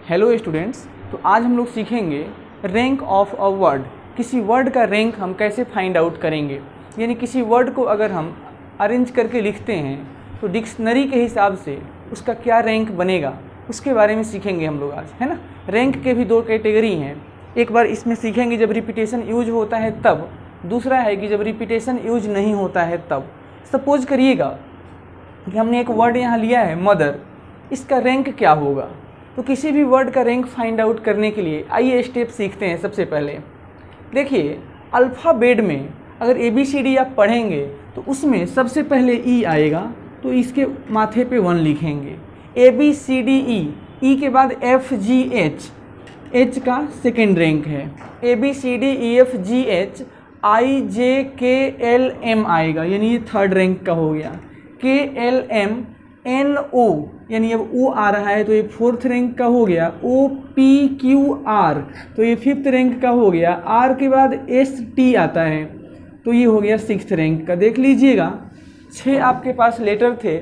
Hello students, तो आज हम लोग सीखेंगे रैंक ऑफ अ वर्ड। किसी वर्ड का रैंक हम कैसे फाइंड आउट करेंगे, यानी किसी वर्ड को अगर हम अरेंज करके लिखते हैं तो डिक्शनरी के हिसाब से उसका क्या रैंक बनेगा, उसके बारे में सीखेंगे हम लोग आज, है ना। रैंक के भी दो कैटेगरी हैं, एक बार इसमें सीखेंगे जब रिपीटेशन यूज होता है तब, दूसरा है कि जब रिपीटेशन यूज नहीं होता है तब। सपोज करिएगा कि हमने एक वर्ड यहाँ लिया है मदर, इसका रैंक क्या होगा। तो किसी भी वर्ड का रैंक फाइंड आउट करने के लिए आइए स्टेप सीखते हैं। सबसे पहले देखिए, अल्फ़ाबेट में अगर ABCD आप पढ़ेंगे तो उसमें सबसे पहले E आएगा, तो इसके माथे पे 1 लिखेंगे। ABCDE, E के बाद FGH, H का सेकेंड रैंक है। ABCDEFGH IJKLM आएगा, यानी ये थर्ड रैंक का हो गया। KLMNO, यानी अब O आ रहा है तो ये फोर्थ रैंक का हो गया। OPQR, तो ये फिफ्थ रैंक का हो गया। R के बाद ST आता है तो ये हो गया सिक्स्थ रैंक का। देख लीजिएगा 6 आपके पास लेटर थे,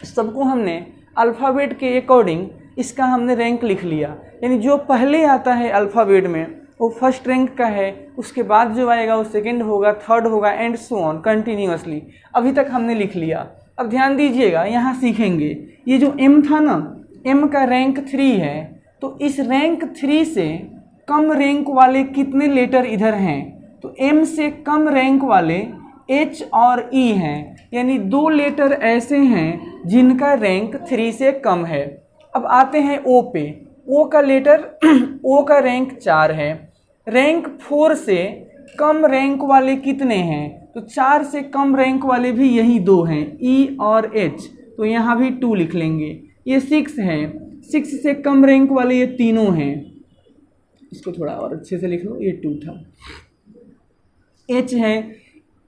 सबको हमने अल्फ़ाबेट के अकॉर्डिंग इसका हमने रैंक लिख लिया। यानी जो पहले आता है अल्फ़ाबेट में वो फर्स्ट रैंक का है, उसके बाद जो आएगा वो सेकंड होगा, थर्ड होगा, एंड सो ऑन कंटिन्यूअसली। अभी तक हमने लिख लिया। अब ध्यान दीजिएगा, यहाँ सीखेंगे ये जो M था ना, M का रैंक 3 है, तो इस रैंक 3 से कम रैंक वाले कितने लेटर इधर हैं। तो M से कम रैंक वाले H और E हैं, यानी 2 लेटर ऐसे हैं जिनका रैंक 3 से कम है। अब आते हैं O पे। O का लेटर O का रैंक 4 है। रैंक 4 से कम रैंक वाले कितने हैं, तो 4 से कम रैंक वाले भी यही 2 हैं, E और H, तो यहाँ भी 2 लिख लेंगे। ये 6 है, 6 से कम रैंक वाले ये तीनों हैं, इसको थोड़ा और अच्छे से लिख लो, ये 2 था। H है,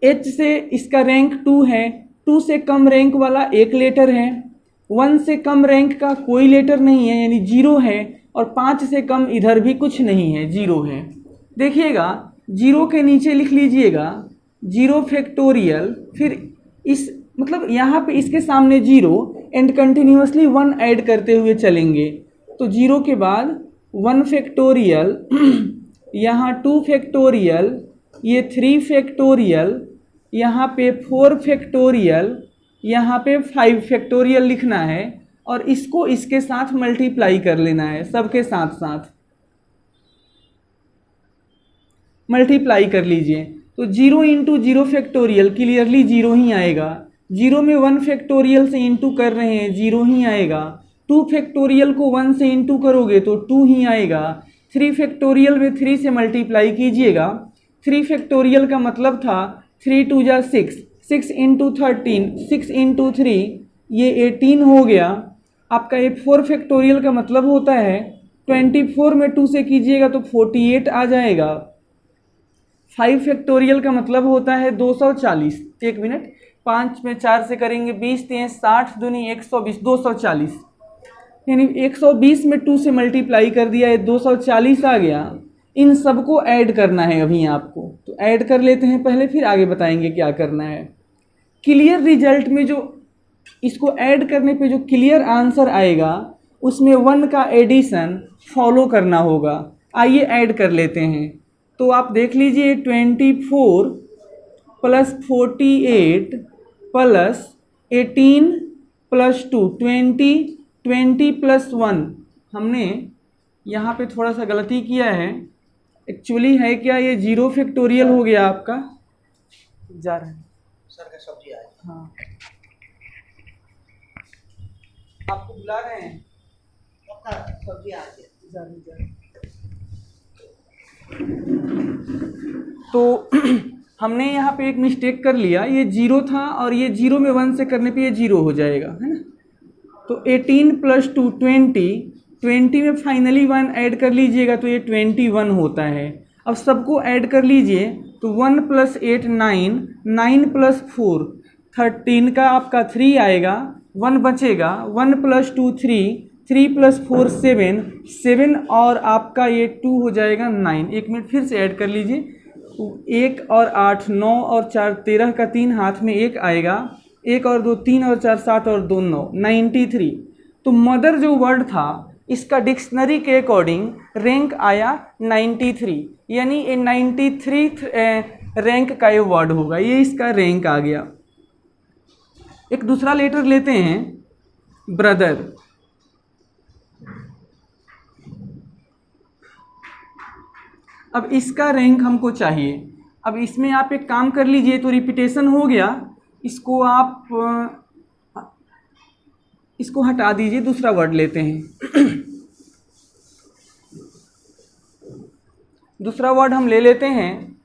H से इसका रैंक 2 है, 2 से कम रैंक वाला एक लेटर है, 1 से कम रैंक का कोई लेटर नहीं है यानी 0 है, और 5 से कम इधर भी कुछ नहीं है, 0 है। देखिएगा 0 के नीचे लिख लीजिएगा 0 फैक्टोरियल, फिर इस मतलब यहाँ पे इसके सामने 0 एंड कंटिन्यूअसली 1 ऐड करते हुए चलेंगे। तो 0 के बाद 1 फैक्टोरियल, यहाँ 2 फैक्टोरियल, ये 3 फैक्टोरियल, यहाँ पे 4 फैक्टोरियल, यहाँ पे 5 फैक्टोरियल लिखना है, और इसको इसके साथ मल्टीप्लाई कर लेना है, सबके साथ साथ मल्टीप्लाई कर लीजिए। तो 0 इंटू 0 फैक्टोरियल क्लियरली 0 ही आएगा। 0 में 1 फैक्टोरियल से इंटू कर रहे हैं, 0 ही आएगा। 2 फैक्टोरियल को 1 से इंटू करोगे तो 2 ही आएगा। 3 फैक्टोरियल में 3 से मल्टीप्लाई कीजिएगा। 3 फैक्टोरियल का मतलब था 3 2 जा 6, 6 इंटू 13, 6 इंटू 3, ये 18 हो गया आपका। ये 4 फैक्टोरियल का मतलब होता है 24 में 2 से कीजिएगा तो 48 आ जाएगा। 5 फैक्टोरियल का मतलब होता है 240, 1 मिनट, 5 में 4 से करेंगे 20, 3 60 दूनी 120, 240, यानी 120 में 2 से मल्टीप्लाई कर दिया, ये 240 आ गया। इन सबको ऐड करना है अभी आपको, तो ऐड कर लेते हैं पहले, फिर आगे बताएंगे क्या करना है। क्लियर रिजल्ट में जो इसको ऐड करने पे जो क्लियर आंसर आएगा उसमें 1 का एडिशन फॉलो करना होगा। आइए ऐड कर लेते हैं। तो आप देख लीजिए 24 प्लस 48 प्लस 18 प्लस 2 20, 20 प्लस 1। हमने यहाँ पे थोड़ा सा गलती किया है, एक्चुअली है क्या, ये 0 फैक्टोरियल हो गया आपका। जा रहा है सर का सब्जी आया। हाँ, आपको बुला रहे हैं, सब्जी आ गया। तो हमने यहाँ पे एक मिस्टेक कर लिया, ये 0 था और ये 0 में 1 से करने पे ये 0 हो जाएगा, है ना। तो 18 प्लस 2 20, 20 में फाइनली 1 ऐड कर लीजिएगा तो ये 21 होता है। अब सबको ऐड कर लीजिए तो 1 प्लस 8 9, 9 प्लस 4 13 का आपका 3 आएगा, 1 बचेगा, 1 प्लस 2 3, 3 प्लस 4 7, 7 और आपका ये 2 हो जाएगा 9। 1 मिनट फिर से ऐड कर लीजिए, 1 और 8 9 और 4 13 का 3 हाथ में 1 आएगा, 1 और 2 3 और 4 7 और 2 9, 93। तो मदर जो वर्ड था इसका डिक्शनरी के अकॉर्डिंग रैंक आया 93, यानी ये 93 रैंक का ये वर्ड होगा, ये इसका रैंक आ गया। एक दूसरा लेटर लेते हैं, ब्रदर। अब इसका रैंक हमको चाहिए। अब इसमें आप एक काम कर लीजिए, तो रिपीटेशन हो गया, इसको आप इसको हटा दीजिए, दूसरा वर्ड लेते हैं। दूसरा वर्ड हम ले लेते हैं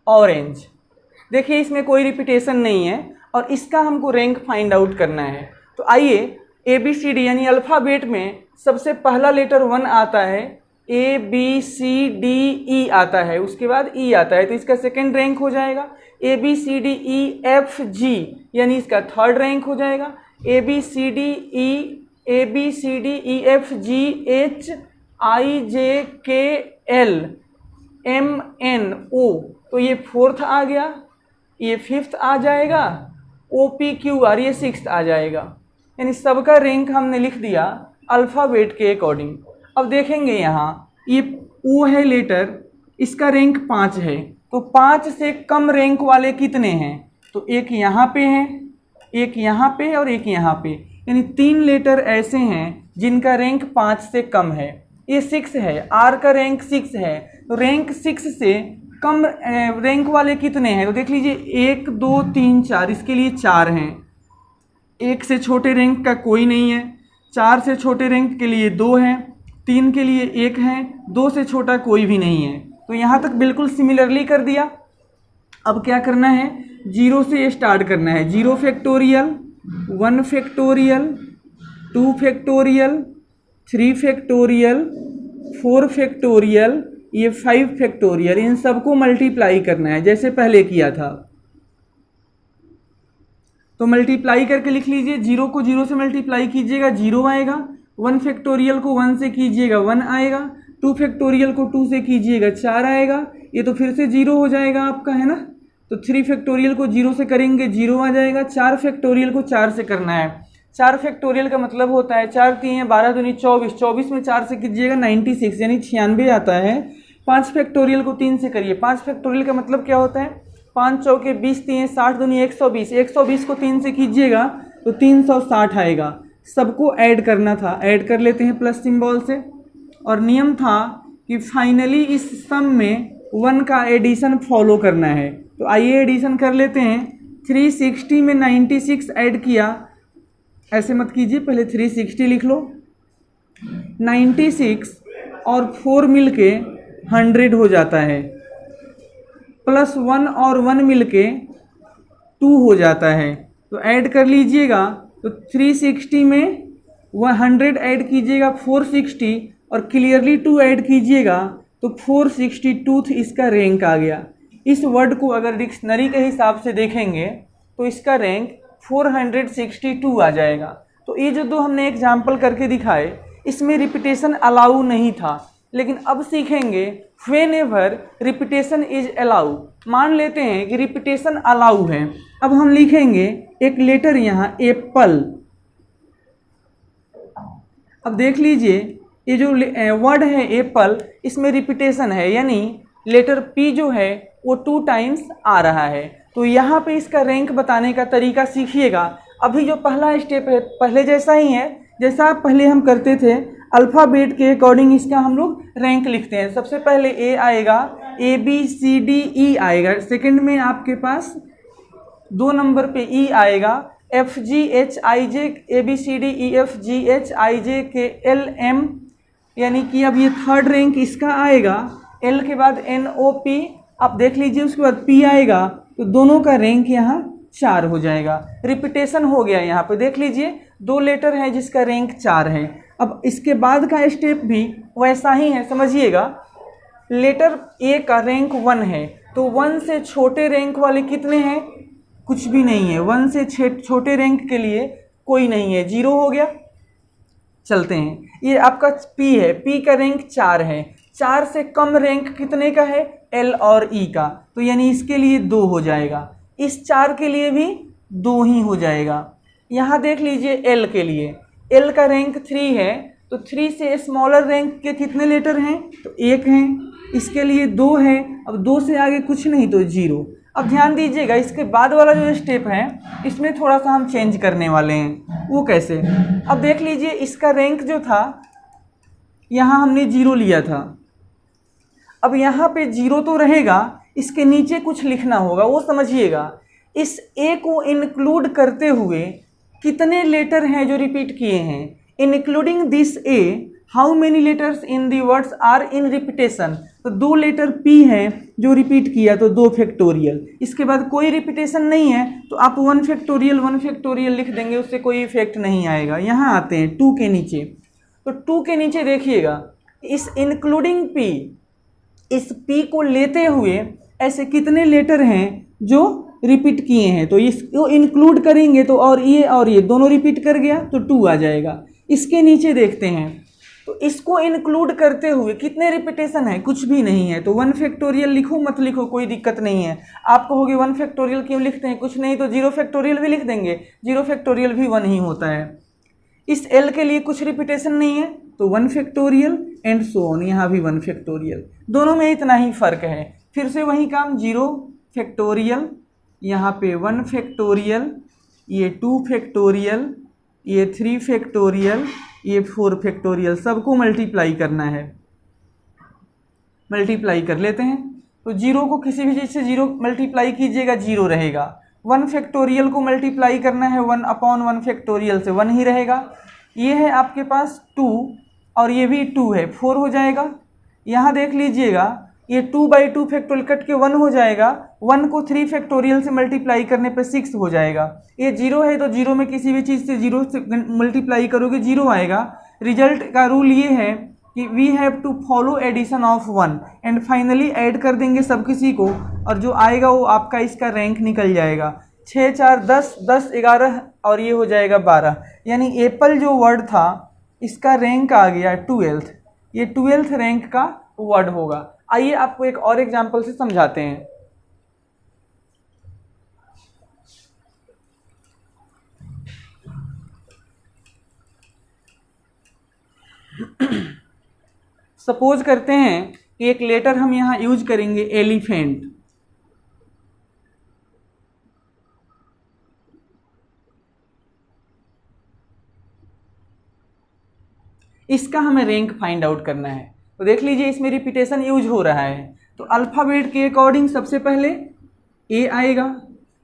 ऑरेंज। देखिए इसमें कोई रिपीटेशन नहीं है और इसका हमको रैंक फाइंड आउट करना है। तो आइए ABCD यानी अल्फ़ाबेट में सबसे पहला लेटर 1 आता है, ABCDE आता है, उसके बाद E आता है, तो इसका सेकंड रैंक हो जाएगा। ABCDEFG यानी इसका थर्ड रैंक हो जाएगा। ABCDEFGHIJKLMNO, तो ये फोर्थ आ गया, ये फिफ्थ आ जाएगा, OPQR ये सिक्स्थ आ जाएगा। यानी सबका रैंक हमने लिख दिया अल्फ़ाबेट के अकॉर्डिंग। अब देखेंगे यहाँ ये O है लेटर, इसका रैंक 5 है, तो 5 से कम रैंक वाले कितने हैं? तो एक यहाँ पे है, एक यहाँ पे और एक यहाँ पे, यानी 3 लेटर ऐसे हैं जिनका रैंक 5 से कम है। ये 6 है, R का रैंक 6 है, तो रैंक 6 से कम रैंक वाले कितने हैं? तो देख लीजिए 1 2 3 4, इसके लिए 4 हैं। 1 से छोटे रैंक का कोई नहीं है, 4 से छोटे रैंक के लिए 2 हैं, 3 के लिए 1 है, 2 से छोटा कोई भी नहीं है। तो यहाँ तक बिल्कुल सिमिलरली कर दिया। अब क्या करना है, 0 से स्टार्ट करना है। 0 factorial, 1 factorial, 2 factorial, 3 factorial, 4 factorial, ये 5 फैक्टोरियल, इन सबको मल्टीप्लाई करना है जैसे पहले किया था। तो मल्टीप्लाई करके लिख लीजिए, 0 को 0 से मल्टीप्लाई कीजिएगा 0 आएगा, 1 फैक्टोरियल को 1 से कीजिएगा 1 आएगा, 2 फैक्टोरियल को 2 से कीजिएगा 4 आएगा, ये तो फिर से 0 हो जाएगा आपका, है ना। तो 3 फैक्टोरियल को 0 से करेंगे 0 आ जाएगा, 4 फैक्टोरियल को 4 से करना है। 4 फैक्टोरियल का मतलब होता है 4 3 12 दूनी 24, 24 में 4 से कीजिएगा 96 यानी 96 आता है। 5 फैक्टोरियल को 3 से करिए, 5 फैक्टोरियल का मतलब क्या होता है, 5 चौके 20 3 60 दूनी 120, 120 को 3 से कीजिएगा तो 360 आएगा। सबको ऐड करना था, ऐड कर लेते हैं प्लस सिंबल से। और नियम था कि फाइनली इस सम में 1 का एडिशन फॉलो करना है। तो आइए एडिशन कर लेते हैं। 360 में 96 ऐड किया, ऐसे मत कीजिए, पहले 360 लिख लो, 96 और 4 मिलके 100 हो जाता है, प्लस 1 और 1 मिलके 2 हो जाता है। तो ऐड कर लीजिएगा, तो 360 में 100 ऐड कीजिएगा 460 और क्लियरली 2 ऐड कीजिएगा तो 462 इसका रैंक आ गया। इस वर्ड को अगर डिक्शनरी के हिसाब से देखेंगे तो इसका रैंक 462 आ जाएगा। तो ये जो दो हमने एग्जाम्पल करके दिखाए, इसमें रिपीटेशन अलाउ नहीं था, लेकिन अब सीखेंगे when ever repetition is allow. मान लेते हैं कि रिपीटेशन अलाउ है, अब हम लिखेंगे एक लेटर यहाँ एप्पल। अब देख लीजिए ये जो वर्ड है एप्पल, इसमें रिपीटेशन है, यानी लेटर P जो है वो 2 टाइम्स आ रहा है। तो यहाँ पे इसका रैंक बताने का तरीका सीखिएगा। अभी जो पहला स्टेप है पहले जैसा ही है, जैसा पहले हम करते थे, अल्फ़ाबेट के अकॉर्डिंग इसका हम लोग रैंक लिखते हैं। सबसे पहले A आएगा, ABCDE आएगा, सेकंड में आपके पास 2 नंबर पे E आएगा, FGHIJ ABCDEFGHIJKLM, यानी कि अब ये थर्ड रैंक इसका आएगा। L के बाद NOP, आप देख लीजिए, उसके बाद P आएगा, तो दोनों का रैंक यहाँ 4 हो जाएगा। रिपीटेशन हो गया, यहाँ पे देख लीजिए 2 लेटर है जिसका रैंक 4 है। अब इसके बाद का स्टेप भी वैसा ही है, समझिएगा। लेटर A का रैंक 1 है, तो 1 से छोटे रैंक वाले कितने हैं? कुछ भी नहीं है, 1 से छोटे रैंक के लिए कोई नहीं है, 0 हो गया। चलते हैं, ये आपका P है, P का रैंक 4 है, 4 से कम रैंक कितने का है? L और E का, तो यानी इसके लिए 2 हो जाएगा। इस 4 के लिए भी 2 ही हो जाएगा। यहाँ देख लीजिए एल के लिए, एल का रैंक 3 है, तो 3 से स्मॉलर रैंक के कितने लेटर हैं, तो 1 हैं, इसके लिए 2 है, अब 2 से आगे कुछ नहीं तो 0। अब ध्यान दीजिएगा इसके बाद वाला जो स्टेप है इसमें थोड़ा सा हम चेंज करने वाले हैं। वो कैसे, अब देख लीजिए इसका रैंक जो था यहाँ हमने 0 लिया था, अब यहाँ पे 0 तो रहेगा, इसके नीचे कुछ लिखना होगा, वो समझिएगा। इस ए को इंक्लूड करते हुए कितने लेटर हैं जो रिपीट किए हैं, including this A how many letters in the words are in repetition, तो 2 लेटर पी है जो रिपीट किया तो 2 फैक्टोरियल, इसके बाद कोई रिपीटेशन नहीं है तो आप 1 फैक्टोरियल लिख देंगे, उससे कोई इफेक्ट नहीं आएगा। यहाँ आते हैं 2 के नीचे, तो 2 के नीचे देखिएगा इस इंक्लूडिंग पी, इस पी को लेते हुए ऐसे कितने लेटर हैं जो रिपीट किए हैं, तो इसको इंक्लूड करेंगे तो और ये दोनों रिपीट कर गया तो 2 आ जाएगा। इसके नीचे देखते हैं तो इसको इंक्लूड करते हुए कितने रिपीटेशन है, कुछ भी नहीं है, तो 1 फैक्टोरियल लिखो मत लिखो कोई दिक्कत नहीं है। आप कहोगे 1 फैक्टोरियल क्यों लिखते हैं, कुछ नहीं तो 0 फैक्टोरियल भी लिख देंगे, 0 फैक्टोरियल भी 1 ही होता है। इस एल के लिए कुछ रिपीटेशन नहीं है तो 1 फैक्टोरियल एंड सो ऑन, यहाँ भी 1 फैक्टोरियल, दोनों में इतना ही फर्क है। फिर से वही काम, 0 फैक्टोरियल, यहाँ पे 1 फैक्टोरियल, ये 2 फैक्टोरियल, ये 3 फैक्टोरियल, ये 4 फैक्टोरियल, सबको मल्टीप्लाई करना है। मल्टीप्लाई कर लेते हैं तो 0 को किसी भी चीज़ से 0 मल्टीप्लाई कीजिएगा 0 रहेगा, 1 फैक्टोरियल को मल्टीप्लाई करना है 1/1 फैक्टोरियल से 1 ही रहेगा। ये है आपके पास 2 और ये भी 2 है, 4 हो जाएगा। यहाँ देख लीजिएगा ये 2/2 फैक्टोरियल कट के 1 हो जाएगा, 1 को 3 फैक्टोरियल से मल्टीप्लाई करने पे 6 हो जाएगा। ये 0 है तो 0 में किसी भी चीज़ से 0 से मल्टीप्लाई करोगे 0 आएगा। रिजल्ट का रूल ये है कि we have to follow addition of 1 and finally add कर देंगे सब किसी को और जो आएगा वो आपका इसका रैंक निकल जाएगा। 6 4 10 10 11 और ये हो जाएगा 12, यानी एप्पल जो वर्ड था इसका रैंक आ गया 12th, ये 12th रैंक का वर्ड होगा। आइए आपको एक और एग्जाम्पल से समझाते हैं। सपोज करते हैं कि एक लेटर हम यहाँ यूज करेंगे एलिफेंट, इसका हमें रैंक फाइंड आउट करना है। तो देख लीजिए इसमें रिपीटेशन यूज हो रहा है, तो अल्फ़ाबेट के अकॉर्डिंग सबसे पहले ए आएगा,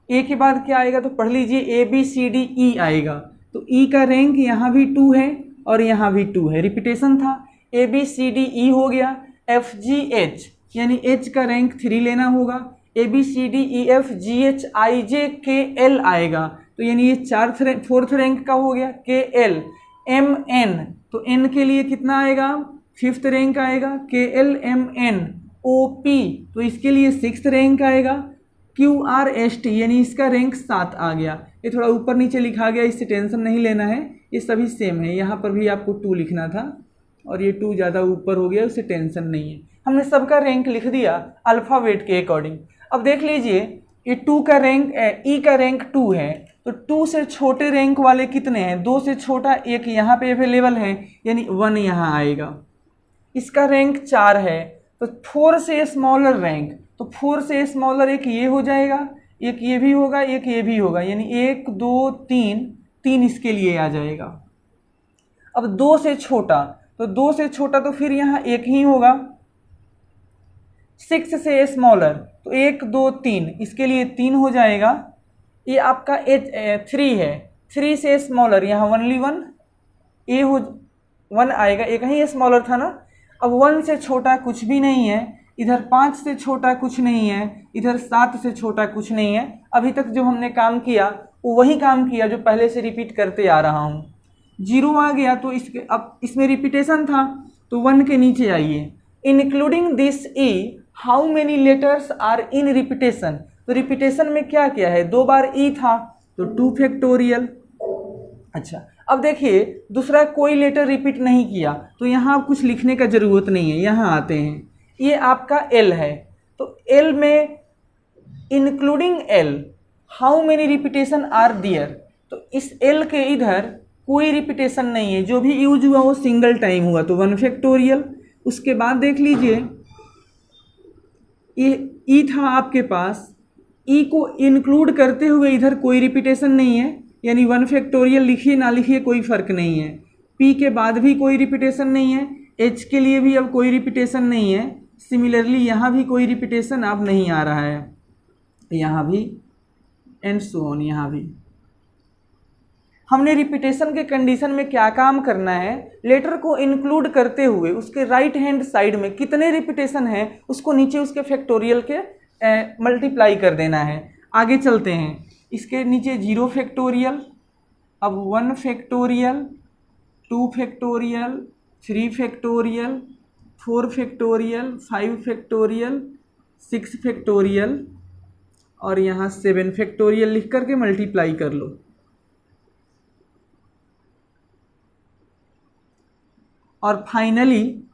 ए के बाद क्या आएगा तो पढ़ लीजिए ABCDE आएगा, तो ई का रैंक यहाँ भी 2 है और यहाँ भी 2 है, रिपीटेशन था। ABCDE हो गया, FGH यानी H का रैंक 3 लेना होगा, ABCDEFGHIJKL आएगा, तो यानी ये 4th रैंक का हो गया। KL MN तो N के लिए कितना आएगा 5th रैंक आएगा, KLMN OP तो इसके लिए 6th रैंक आएगा। QRST यानी इसका रैंक 7 आ गया। ये थोड़ा ऊपर नीचे लिखा गया, इससे टेंशन नहीं लेना है, ये सभी सेम है। यहाँ पर भी आपको 2 लिखना था और ये 2 ज़्यादा ऊपर हो गया, उससे टेंशन नहीं है। हमने सबका रैंक लिख दिया अल्फ़ाबेट के अकॉर्डिंग। अब देख लीजिए ये 2 का रैंक ई का रैंक 2 है, तो 2 से छोटे रैंक वाले कितने हैं, 2 से छोटा एक यहाँ पे अवेलेबल है, यानी 1 यहाँ आएगा। इसका रैंक 4 है, तो 4 से स्मॉलर रैंक, तो 4 से स्मॉलर एक ये हो जाएगा, एक ये भी होगा, एक ये भी होगा, यानी 1 2 3 इसके लिए आ जाएगा। अब 2 से छोटा, तो 2 से छोटा तो फिर यहाँ एक ही होगा। 6 से स्मॉलर, तो 1 2 3 इसके लिए 3 हो जाएगा। ये आपका 3 है, 3 से स्मॉलर यहाँ ओनली 1 ए हो 1 आएगा, एक ही स्मॉलर था ना। अब 1 से छोटा कुछ भी नहीं है, इधर 5 से छोटा कुछ नहीं है, इधर 7 से छोटा कुछ नहीं है। अभी तक जो हमने काम किया वो वही काम किया जो पहले से रिपीट करते आ रहा हूँ। 0 आ गया तो इसके अब इसमें रिपीटेशन था, तो 1 के नीचे आइए। Including this E how many letters are in repetition, तो रिपीटेशन में क्या क्या है, 2 बार ई था तो 2 फैक्टोरियल। अच्छा अब देखिए दूसरा कोई लेटर रिपीट नहीं किया, तो यहाँ कुछ लिखने का ज़रूरत नहीं है। यहाँ आते हैं, ये आपका एल है, तो एल में including L how many repetition are there, तो इस एल के इधर कोई रिपीटेशन नहीं है, जो भी यूज हुआ वो सिंगल टाइम हुआ, तो 1 फैक्टोरियल। उसके बाद देख लीजिए ये ई था आपके पास, ई को इंक्लूड करते हुए इधर कोई रिपीटेशन नहीं है, यानी 1 फैक्टोरियल लिखिए ना लिखिए कोई फर्क नहीं है। पी के बाद भी कोई रिपीटेशन नहीं है, एच के लिए भी अब कोई रिपीटेशन नहीं है, सिमिलरली यहाँ भी कोई रिपीटेशन अब नहीं आ रहा है, यहाँ भी एंड सो ऑन, यहाँ भी। हमने रिपीटेशन के कंडीशन में क्या काम करना है, लेटर को इंक्लूड करते हुए उसके राइट हैंड साइड में कितने रिपीटेशन है उसको नीचे उसके फैक्टोरियल के मल्टीप्लाई कर देना है। आगे चलते हैं, इसके नीचे 0 फैक्टोरियल, अब 1 factorial, 2 factorial, 3 factorial, 4 factorial, 5 factorial, 6 factorial और यहाँ 7 फैक्टोरियल लिख करके मल्टीप्लाई कर लो। और फाइनली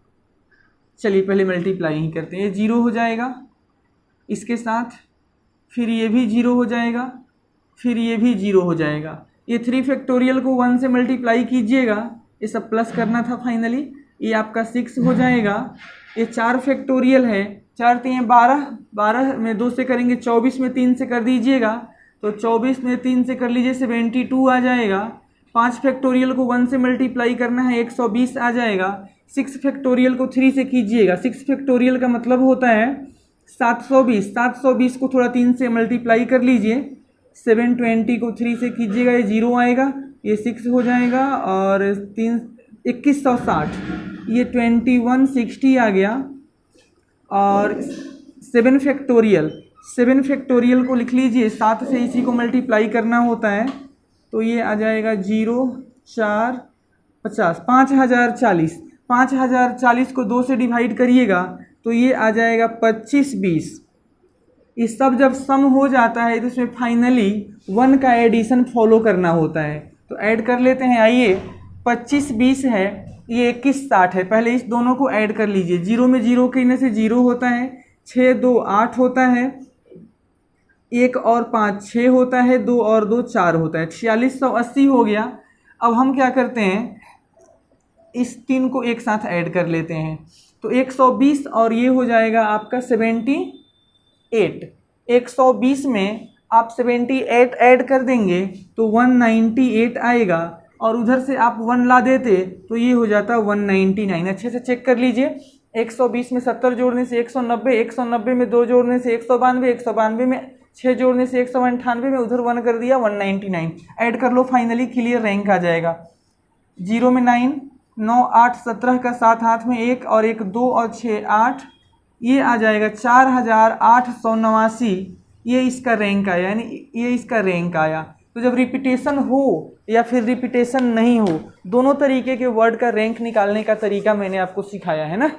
चलिए पहले मल्टीप्लाई ही करते हैं, ये 0 हो जाएगा इसके साथ, फिर ये भी 0 हो जाएगा, फिर ये भी 0 हो जाएगा। ये 3 फैक्टोरियल को 1 से मल्टीप्लाई कीजिएगा, ये सब प्लस करना था फाइनली, ये आपका 6 हो जाएगा। ये 4 फैक्टोरियल है, 4 3 12, 12 में 2 से करेंगे 24 में 3 से कर दीजिएगा, तो 24 में 3 से कर लीजिए 72 आ जाएगा। 5 फैक्टोरियल को 1 से मल्टीप्लाई करना है 120 आ जाएगा। 6 फैक्टोरियल को 3 से कीजिएगा, 6 फैक्टोरियल का मतलब होता है 720, 720 को थोड़ा 3 से मल्टीप्लाई कर लीजिए, 720 को 3 से कीजिएगा, ये 0 आएगा, ये 6 हो जाएगा और 3 2160, ये 2160 आ गया। और 7 फैक्टोरियल, 7 फैक्टोरियल को लिख लीजिए, 7 से इसी को मल्टीप्लाई करना होता है, तो ये आ जाएगा 0 4 50, 5040, 5040 को 2 से डिवाइड करिएगा तो ये आ जाएगा 25 20। ये सब जब सम हो जाता है तो इसमें फाइनली 1 का एडिशन फॉलो करना होता है, तो ऐड कर लेते हैं। आइए 25 20 है, ये 21 60 है, पहले इस दोनों को ऐड कर लीजिए। 0 में 0 कहने से 0 होता है, 6 2 8 होता है, 1 और 5 6 होता है, 2 और 2 4 होता है, 4680 हो गया। अब हम क्या करते हैं, इस 3 को एक साथ ऐड कर लेते हैं, तो 120 और ये हो जाएगा आपका 78। 120 में आप 78 ऐड कर देंगे तो 198 आएगा, और उधर से आप 1 ला देते तो ये हो जाता 199। अच्छे से चेक कर लीजिए, 120 में 70 जोड़ने से 190, 190 में 2 जोड़ने से 192, 192 में 6 जोड़ने से 198 में उधर 1 कर दिया 199। ऐड कर लो, फाइनली क्लियर रैंक आ जाएगा। 0 में 9, 9 8 17 का 7 हाथ में 1 और 1 2 और 6 8, ये आ जाएगा 4889। ये इसका रैंक आया, यानी ये इसका रैंक आया। तो जब रिपीटेशन हो या फिर रिपीटेशन नहीं हो, दोनों तरीके के वर्ड का रैंक निकालने का तरीका मैंने आपको सिखाया है ना।